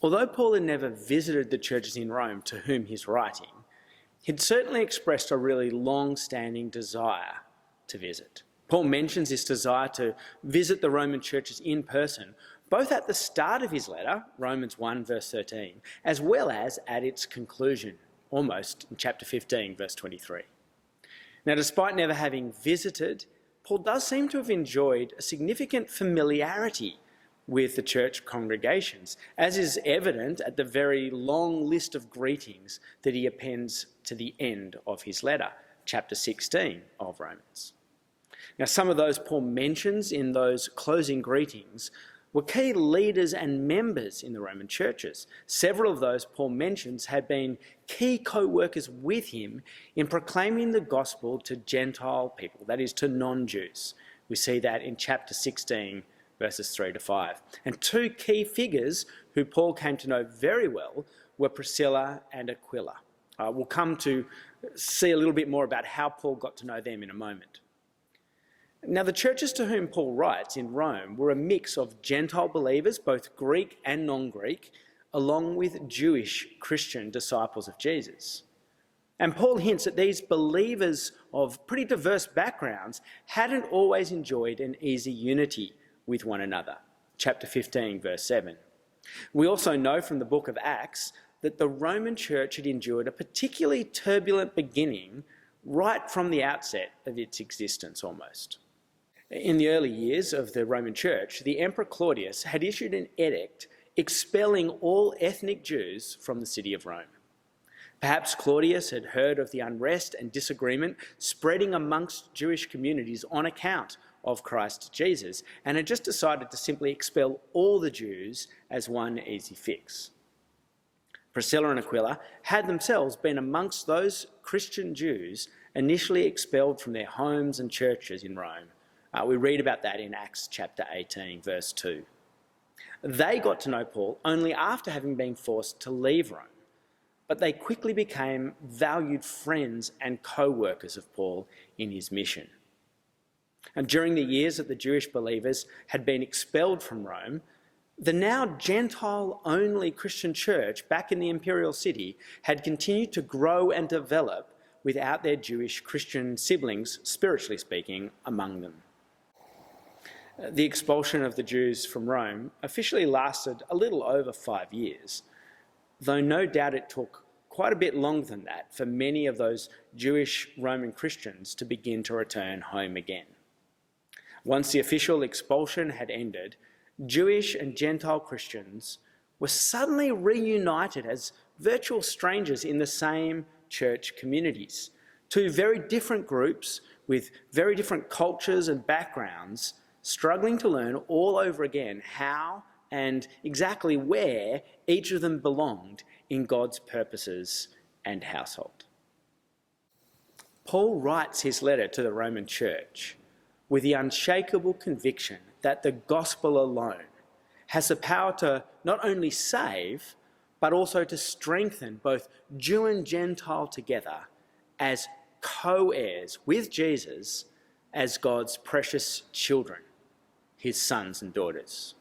Although Paul had never visited the churches in Rome to whom he's writing, he'd certainly expressed a really long-standing desire to visit. Paul mentions this desire to visit the Roman churches in person, both at the start of his letter, Romans 1 verse 13, as well as at its conclusion, almost in chapter 15 verse 23. Now, despite never having visited, Paul does seem to have enjoyed a significant familiarity with the church congregations, as is evident at the very long list of greetings that he appends to the end of his letter, chapter 16 of Romans. Now, some of those Paul mentions in those closing greetings were key leaders and members in the Roman churches. Several of those Paul mentions had been key co-workers with him in proclaiming the gospel to Gentile people, that is, to non-Jews. We see that in chapter 16, verses 3 to 5. And two key figures who Paul came to know very well were Priscilla and Aquila. We'll come to see a little bit more about how Paul got to know them in a moment. Now, the churches to whom Paul writes in Rome were a mix of Gentile believers, both Greek and non-Greek, along with Jewish Christian disciples of Jesus. And Paul hints that these believers of pretty diverse backgrounds hadn't always enjoyed an easy unity with one another. Chapter 15, verse 7. We also know from the book of Acts that the Roman church had endured a particularly turbulent beginning right from the outset of its existence almost. In the early years of the Roman Church, the Emperor Claudius had issued an edict expelling all ethnic Jews from the city of Rome. Perhaps Claudius had heard of the unrest and disagreement spreading amongst Jewish communities on account of Christ Jesus, and had just decided to simply expel all the Jews as one easy fix. Priscilla and Aquila had themselves been amongst those Christian Jews initially expelled from their homes and churches in Rome. We read about that in Acts chapter 18, verse 2. They got to know Paul only after having been forced to leave Rome, but they quickly became valued friends and co-workers of Paul in his mission. And during the years that the Jewish believers had been expelled from Rome, the now Gentile-only Christian church back in the imperial city had continued to grow and develop without their Jewish Christian siblings, spiritually speaking, among them. The expulsion of the Jews from Rome officially lasted a little over 5 years, though no doubt it took quite a bit longer than that for many of those Jewish Roman Christians to begin to return home again. Once the official expulsion had ended, Jewish and Gentile Christians were suddenly reunited as virtual strangers in the same church communities. Two very different groups with very different cultures and backgrounds, struggling to learn all over again how and exactly where each of them belonged in God's purposes and household. Paul writes his letter to the Roman church with the unshakable conviction that the gospel alone has the power to not only save, but also to strengthen both Jew and Gentile together as co-heirs with Jesus as God's precious children, his sons and daughters.